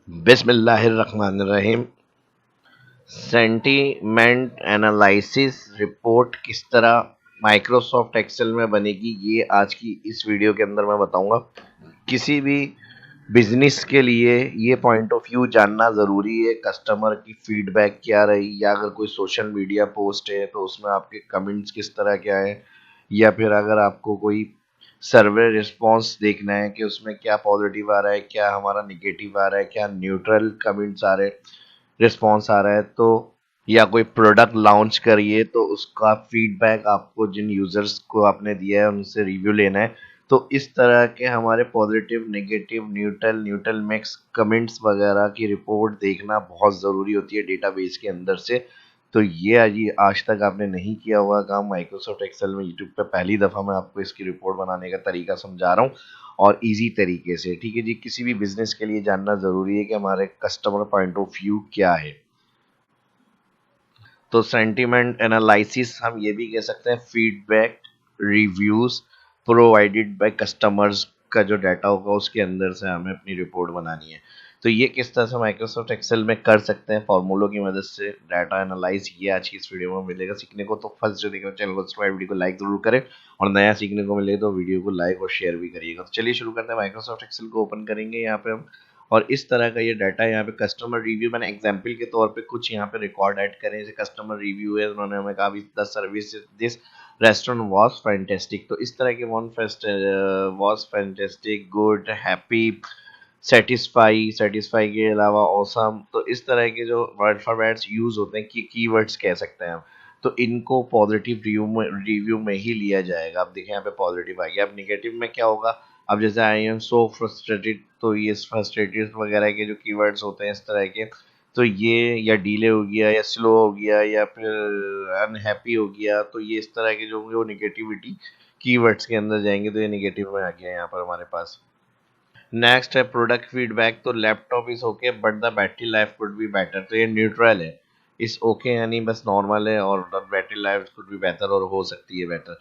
बिस्मिल्लाहिर्रहमानिर्रहीम। Sentiment analysis report किस तरह माइक्रोसॉफ्ट एक्सेल में बनेगी, ये आज की इस वीडियो के अंदर मैं बताऊंगा। किसी भी बिजनेस के लिए ये पॉइंट ऑफ व्यू जानना ज़रूरी है। कस्टमर की फीडबैक क्या रही, या अगर कोई सोशल मीडिया पोस्ट है तो उसमें आपके कमेंट्स किस तरह क्या है, या फिर अगर आपको कोई सर्वे रिस्पॉन्स देखना है कि उसमें क्या पॉजिटिव आ रहा है, क्या हमारा निगेटिव आ रहा है, क्या न्यूट्रल कमेंट्स आ रहे हैं, रिस्पॉन्स आ रहा है, तो या कोई प्रोडक्ट लॉन्च करिए तो उसका फीडबैक आपको जिन यूजर्स को आपने दिया है उनसे रिव्यू लेना है। तो इस तरह के हमारे positive negative neutral neutral mix comments वगैरह की रिपोर्ट देखना बहुत ज़रूरी होती है डेटाबेस के अंदर से। तो ये आज तक आपने नहीं किया हुआ काम माइक्रोसॉफ्ट एक्सेल में यूट्यूब पे पहली दफ़ा मैं आपको इसकी रिपोर्ट बनाने का तरीका समझा रहा हूँ, और इजी तरीके से। ठीक है जी, किसी भी बिजनेस के लिए जानना ज़रूरी है कि हमारे कस्टमर पॉइंट ऑफ व्यू क्या है। तो सेंटीमेंट एनालिसिस हम ये भी कह सकते हैं feedback reviews provided by customers का जो डाटा होगा उसके अंदर से हमें अपनी रिपोर्ट बनानी है। तो ये किस तरह से माइक्रोसॉफ्ट एक्सेल में कर सकते हैं फॉर्मूलों की मदद से डाटा एनालाइज, ये आज की इस वीडियो में मिलेगा सीखने को। तो फर्स्ट जो देखो चैनल को सब्सक्राइब, वीडियो को लाइक जरूर करें, और नया सीखने को मिले तो वीडियो को लाइक और शेयर भी करिएगा। तो चलिए शुरू करते हैं। माइक्रोसॉफ्ट एक्सेल को ओपन करेंगे यहाँ पे हम, और इस तरह का ये डाटा यहाँ पे कस्टमर रिव्यू, मैंने एग्जांपल के तौर पे कुछ यहाँ पे रिकॉर्ड ऐड करें। जैसे कस्टमर रिव्यू है, उन्होंने हमें कहा the service this restaurant was fantastic. तो इस तरह के was fantastic, good, happy, satisfy के अलावा ऑसम, तो इस तरह के जो वर्ड फॉर्मेट्स यूज होते हैं कि कीवर्ड्स कह सकते हैं हम, तो इनको पॉजिटिव रिव्यू में ही लिया जाएगा। अब देखें यहाँ पे पॉजिटिव आ गया। अब निगेटिव में क्या होगा, अब जैसे आई एम सो फ्रस्ट्रेटेड, तो ये फ्रस्ट्रेटेड वगैरह के जो कीवर्ड्स होते हैं इस तरह के, तो ये या डीले हो गया, या स्लो हो गया, या फिर अनहैप्पी हो गया, तो ये इस तरह के जो निगेटिविटी कीवर्ड्स के अंदर जाएंगे, तो ये निगेटिव में आ गया यहाँ पर हमारे पास। नेक्स्ट है प्रोडक्ट फीडबैक। तो laptop is okay but the battery life could be better, तो ये न्यूट्रल है। इस ओके यानी बस नॉर्मल है, और the battery life could be better, और हो सकती है बेटर।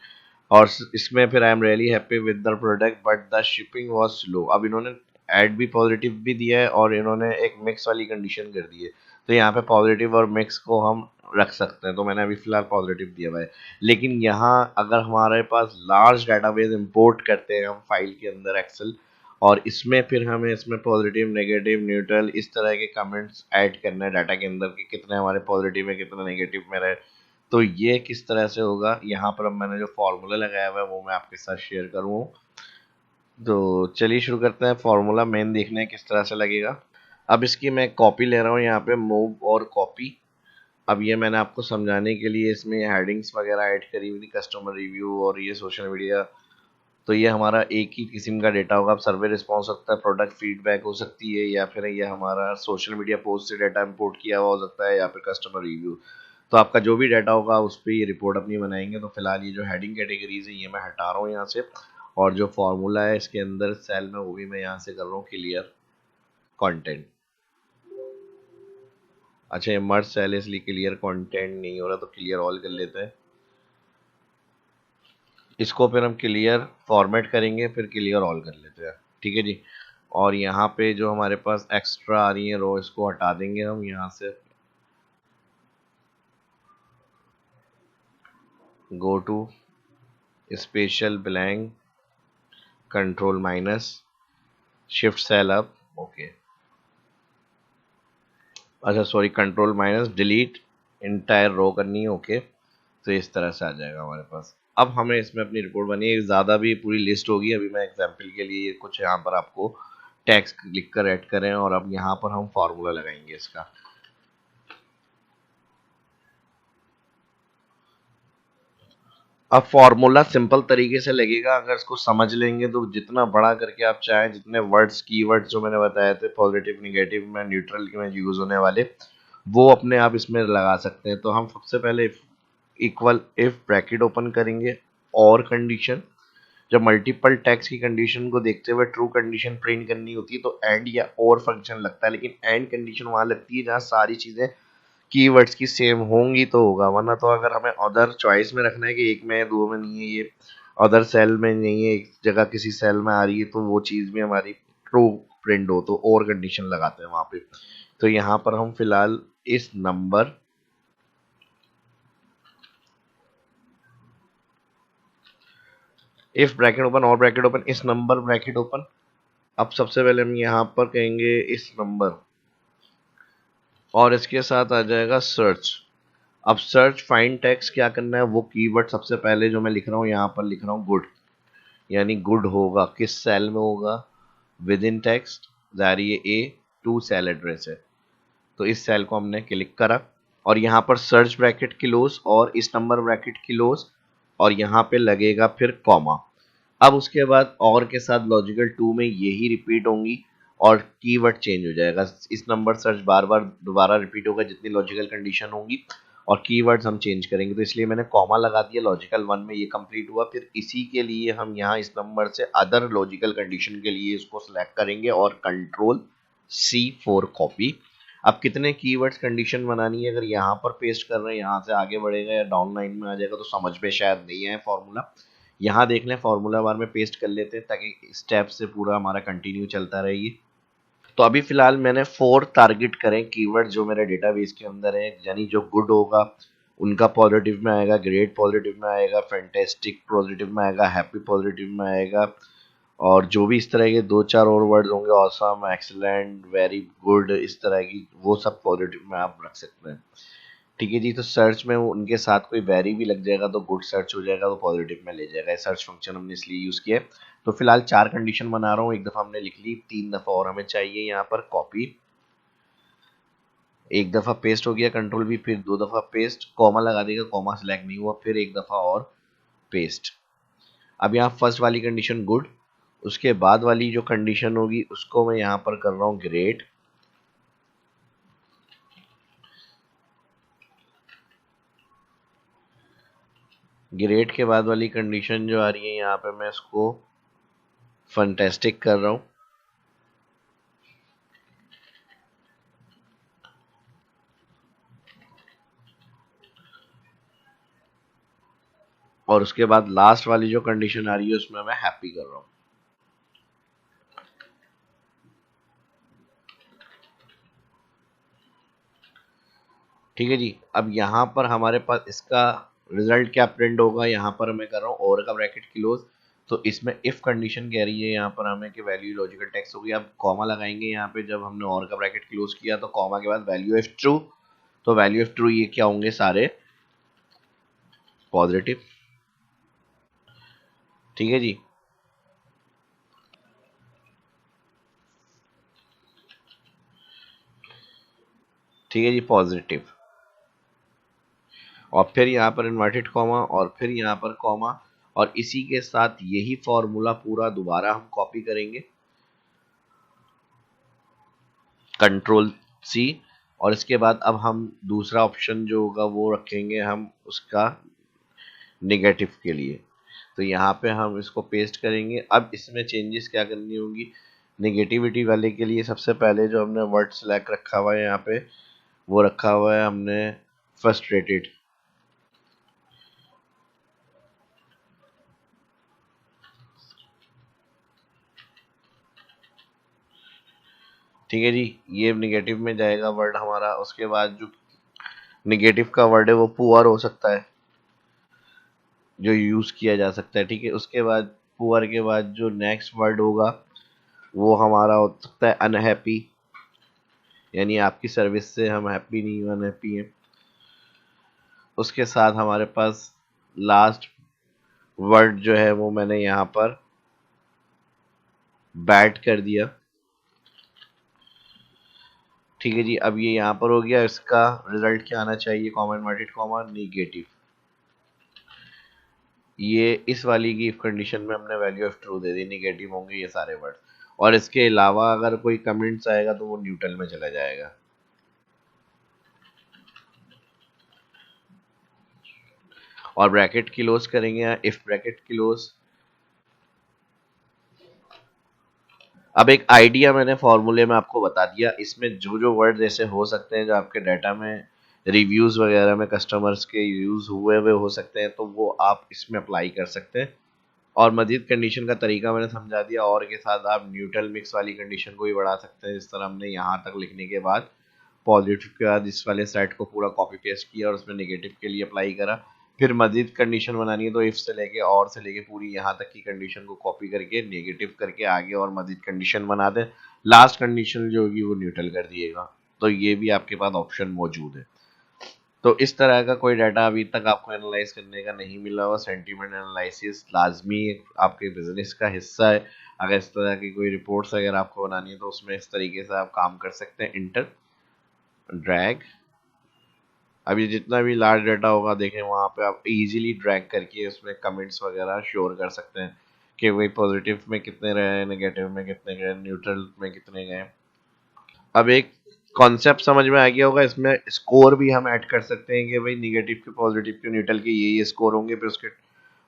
और इसमें फिर I am really happy with the product but the shipping was slow. अब इन्होंने ऐड भी पॉजिटिव भी दिया है, और इन्होंने एक मिक्स वाली कंडीशन कर दी है। तो यहाँ पे पॉजिटिव और मिक्स को हम रख सकते हैं, तो मैंने अभी फिलहाल पॉजिटिव दिया हुआ है। लेकिन यहाँ अगर हमारे पास लार्ज डाटाबेस इंपोर्ट करते हैं हम फाइल के अंदर एक्सेल, और इसमें फिर हमें इसमें पॉजिटिव नेगेटिव न्यूट्रल इस तरह के कमेंट्स ऐड करना है डाटा के अंदर कि कितने हमारे पॉजिटिव में कितने नेगेटिव में रहे। तो ये किस तरह से होगा, यहाँ पर अब मैंने जो फॉर्मूला लगाया हुआ है वो मैं आपके साथ शेयर करूँ। तो चलिए शुरू करते हैं। फॉर्मूला मेन देखना है किस तरह से लगेगा। अब इसकी मैं कॉपी ले रहा हूँ यहाँ पे, मूव और कॉपी। अब ये मैंने आपको समझाने के लिए इसमें हेडिंग्स वगैरह ऐड करी हुई थी, कस्टमर रिव्यू और ये सोशल मीडिया। तो ये हमारा एक ही किस्म का डेटा होगा। अब सर्वे रिस्पॉन्स हो सकता है, प्रोडक्ट फीडबैक हो सकती है, या फिर ये हमारा सोशल मीडिया पोस्ट से डाटा इंपोर्ट किया हुआ हो सकता है, या फिर कस्टमर रिव्यू। तो आपका जो भी डाटा होगा उस पर ये रिपोर्ट अपनी बनाएंगे। तो फिलहाल ये जो हेडिंग कैटेगरीज है ये मैं हटा रहा हूँ यहाँ से, और जो फॉर्मूला है इसके अंदर सेल में वो भी मैं यहाँ से कर रहा हूँ क्लियर कंटेंट। अच्छा, ये मर्ज सेल है इसलिए क्लियर कंटेंट नहीं हो रहा, तो क्लियर ऑल कर लेते हैं। इसको फिर हम क्लियर फॉर्मेट करेंगे, फिर क्लियर ऑल कर लेते हैं। ठीक है जी। और यहाँ पे जो हमारे पास एक्स्ट्रा आ रही है रो, इसको हटा देंगे हम यहाँ से। Go to special blank, control minus, shift cell up, okay. अच्छा sorry, control minus delete entire row करनी है, ओके। तो इस तरह से आ जाएगा हमारे पास। अब हमें इसमें अपनी रिपोर्ट बनी है, ज़्यादा भी पूरी लिस्ट होगी। अभी मैं एग्जांपल के लिए कुछ यहाँ पर आपको टेक्स्ट लिख कर ऐड करें, और अब यहाँ पर हम फार्मूला लगाएंगे इसका। अब फॉर्मूला सिंपल तरीके से लगेगा, अगर इसको समझ लेंगे तो जितना बड़ा करके आप चाहें, जितने वर्ड्स कीवर्ड्स जो मैंने बताए थे पॉजिटिव नेगेटिव में न्यूट्रल के में यूज होने वाले, वो अपने आप इसमें लगा सकते हैं। तो हम सबसे पहले इक्वल इफ ब्रैकेट ओपन करेंगे, और कंडीशन। जब मल्टीपल टैक्स की कंडीशन को देखते हुए ट्रू कंडीशन प्रिंट करनी होती है तो एंड या और फंक्शन लगता है, लेकिन एंड कंडीशन वहां लगती है जहां सारी चीजें कीवर्ड्स की सेम होंगी तो होगा, वरना तो अगर हमें अदर चॉइस में रखना है कि एक में है दो में नहीं है, ये अदर सेल में नहीं है, एक जगह किसी सेल में आ रही है, तो वो चीज़ भी हमारी ट्रू प्रिंट हो, तो और कंडीशन लगाते हैं वहां पे। तो यहाँ पर हम फिलहाल इस नंबर इफ ब्रैकेट ओपन और ब्रैकेट ओपन इस नंबर ब्रैकेट ओपन। अब सबसे पहले हम यहाँ पर कहेंगे इस नंबर और इसके साथ आ जाएगा सर्च। अब सर्च फाइंड टेक्स्ट क्या करना है, वो कीवर्ड सबसे पहले जो मैं लिख रहा हूँ यहाँ पर लिख रहा हूँ गुड, यानी गुड होगा किस सेल में होगा, विद इन टेक्स्ट, ज़ाहिर ये A2 सेल एड्रेस है, तो इस सेल को हमने क्लिक करा और यहाँ पर सर्च ब्रैकेट क्लोज और इस नंबर ब्रैकेट क्लोज और यहाँ पे लगेगा फिर कॉमा। अब उसके बाद और के साथ लॉजिकल 2 में यही रिपीट होंगी और कीवर्ड चेंज हो जाएगा। इस नंबर सर्च बार बार दोबारा रिपीट होगा जितनी लॉजिकल कंडीशन होंगी और कीवर्ड्स हम चेंज करेंगे, तो इसलिए मैंने कॉमा लगा दिया। लॉजिकल 1 में ये कंप्लीट हुआ, फिर इसी के लिए हम यहाँ इस नंबर से अदर लॉजिकल कंडीशन के लिए इसको सिलेक्ट करेंगे और Ctrl+C कॉपी। अब कितने कीवर्ड्स कंडीशन बनानी है, अगर यहाँ पर पेस्ट कर रहे हैं यहाँ से आगे बढ़ेगा या डाउन लाइन में आ जाएगा तो समझ में शायद नहीं आए फॉर्मूला। यहाँ देख लें फॉर्मूला बार में पेस्ट कर लेते हैं ताकि स्टेप से पूरा हमारा कंटिन्यू चलता रहे। तो अभी फिलहाल मैंने 4 टारगेट करें कीवर्ड जो मेरे डेटाबेस के अंदर है, यानी जो गुड होगा उनका पॉजिटिव में आएगा, ग्रेट पॉजिटिव में आएगा, फैंटेस्टिक पॉजिटिव में आएगा, हैप्पी पॉजिटिव में आएगा, और जो भी इस तरह के 2-4 और वर्ड्स होंगे ऑसम, एक्सीलेंट, वेरी गुड, इस तरह की वो सब पॉजिटिव में आप रख सकते हैं। ठीक है जी, तो सर्च में उनके साथ कोई वेरी भी लग जाएगा तो गुड सर्च हो जाएगा, तो पॉजिटिव में ले जाएगा। सर्च फंक्शन हमने इसलिए यूज़ किया है। तो फिलहाल 4 कंडीशन बना रहा हूँ, एक दफ़ा हमने लिख ली, 3 दफ़ा और हमें चाहिए यहाँ पर कॉपी। एक दफ़ा पेस्ट हो गया Ctrl+V, फिर 2 दफ़ा पेस्ट, कॉमा लगा देगा, कॉमा सिलेक्ट नहीं हुआ, फिर एक दफ़ा और पेस्ट। अब यहाँ फर्स्ट वाली कंडीशन गुड, उसके बाद वाली जो कंडीशन होगी उसको मैं यहाँ पर कर रहा हूँ ग्रेट, ग्रेट के बाद वाली कंडीशन जो आ रही है यहाँ पे मैं इसको फैंटास्टिक कर रहा हूँ, और उसके बाद लास्ट वाली जो कंडीशन आ रही है उसमें मैं हैप्पी कर रहा हूँ। ठीक है जी, अब यहाँ पर हमारे पास इसका रिजल्ट क्या प्रिंट होगा, यहाँ पर मैं कर रहा हूँ और का ब्रैकेट क्लोज, तो इसमें इफ कंडीशन कह रही है यहाँ पर हमें कि वैल्यू लॉजिकल टेक्स्ट होगी। अब कॉमा लगाएंगे यहाँ पे, जब हमने और का ब्रैकेट क्लोज किया तो कॉमा के बाद वैल्यू इफ ट्रू, तो वैल्यू इफ ट्रू ये क्या होंगे, सारे पॉजिटिव। ठीक है जी, ठीक है जी, पॉजिटिव, और फिर यहाँ पर इन्वर्टेड कॉमा और फिर यहाँ पर कॉमा, और इसी के साथ यही फॉर्मूला पूरा दोबारा हम कॉपी करेंगे Ctrl+C, और इसके बाद अब हम दूसरा ऑप्शन जो होगा वो रखेंगे हम उसका नेगेटिव के लिए, तो यहाँ पे हम इसको पेस्ट करेंगे। अब इसमें चेंजेस क्या करनी होगी, नेगेटिविटी वाले के लिए सबसे पहले जो हमने वर्ड सेलेक्ट रखा हुआ है यहाँ पे वो रखा हुआ है हमने फ्रस्ट्रेटेड। ठीक है जी, ये नेगेटिव में जाएगा वर्ड हमारा। उसके बाद जो नेगेटिव का वर्ड है वो पुअर हो सकता है जो यूज किया जा सकता है। ठीक है, उसके बाद पुअर के बाद जो नेक्स्ट वर्ड होगा वो हमारा हो सकता है अनहैप्पी, यानी आपकी सर्विस से हम हैप्पी नहीं अनहैप्पी हैं। उसके साथ हमारे पास लास्ट वर्ड जो है वो मैंने यहाँ पर बैड कर दिया। ठीक है जी, अब ये यहाँ पर हो गया, इसका रिजल्ट क्या आना चाहिए, कॉमा इन्वर्टेड कॉमा नेगेटिव। ये इस वाली की इफ कंडीशन में हमने value of true they the, negative होंगे ये सारे वर्ड, और इसके अलावा अगर कोई कमेंट्स आएगा तो वो न्यूट्रल में चला जाएगा। और ब्रैकेट क्लोज करेंगे, इफ ब्रैकेट क्लोज। अब एक आइडिया मैंने फॉर्मूले में आपको बता दिया, इसमें जो जो वर्ड ऐसे हो सकते हैं जो आपके डाटा में रिव्यूज वगैरह में कस्टमर्स के यूज हुए हुए हो सकते हैं, तो वो आप इसमें अप्लाई कर सकते हैं और मजीद कंडीशन का तरीका मैंने समझा दिया, और के साथ आप न्यूट्रल मिक्स वाली कंडीशन को भी बढ़ा सकते हैं, जिस तरह हमने यहाँ तक लिखने के बाद पॉजिटिव के बाद इस वाले सेट को पूरा कॉपी पेस्ट किया और उसमें नेगेटिव के लिए अप्लाई करा। फिर मजीद कंडीशन बनानी है तो इफ से लेके और से लेके पूरी यहाँ तक की कंडीशन को कॉपी करके नेगेटिव करके आगे और मजीद कंडीशन बना दें, लास्ट कंडीशन जो होगी वो न्यूट्रल कर दिएगा। तो ये भी आपके पास ऑप्शन मौजूद है। तो इस तरह का कोई डाटा अभी तक आपको एनालाइज करने का नहीं मिला हुआ। सेंटीमेंट एनालिसिस लाजमी आपके बिजनेस का हिस्सा है। अगर इस तरह की कोई रिपोर्ट्स अगर आपको बनानी है तो उसमें इस तरीके से आप काम कर सकते हैं। इंटर ड्रैग, अभी जितना भी लार्ज डाटा होगा देखें वहाँ पे आप इजीली ड्रैग करके उसमें कमेंट्स वगैरह श्योर कर सकते हैं कि वही पॉजिटिव में कितने रहे, नेगेटिव में कितने गए, न्यूट्रल में कितने गए। अब एक कॉन्सेप्ट समझ में आ गया होगा, इसमें स्कोर भी हम ऐड कर सकते हैं कि भाई निगेटिव के, पॉजिटिव के, न्यूट्रल के ये स्कोर होंगे। फिर उसके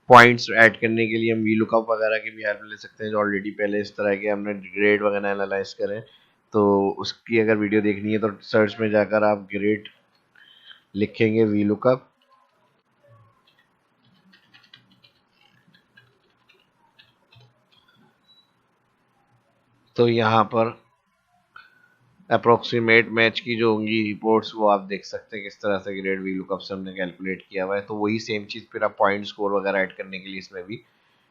पॉइंट्स ऐड करने के लिए हम वी लुकअप वगैरह की भी हेल्प ले सकते हैं, जो ऑलरेडी पहले इस तरह के हमने ग्रेड वगैरह एनालाइज करें। तो उसकी अगर वीडियो देखनी है तो सर्च में जाकर आप ग्रेड लिखेंगे वी लुकअप, तो यहाँ पर अप्रोक्सीमेट मैच की जो होंगी रिपोर्ट्स वो आप देख सकते हैं किस तरह से ग्रेड वी लुकअप से हमने कैलकुलेट किया हुआ है। तो वही सेम चीज़ फिर आप पॉइंट स्कोर वगैरह ऐड करने के लिए इसमें भी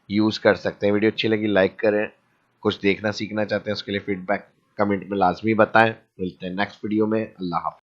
यूज़ कर सकते हैं। वीडियो अच्छी लगी लाइक करें, कुछ देखना सीखना चाहते हैं उसके लिए फीडबैक कमेंट में लाजमी बताएं। मिलते हैं नेक्स्ट वीडियो में। अल्लाह हाफ़िज़।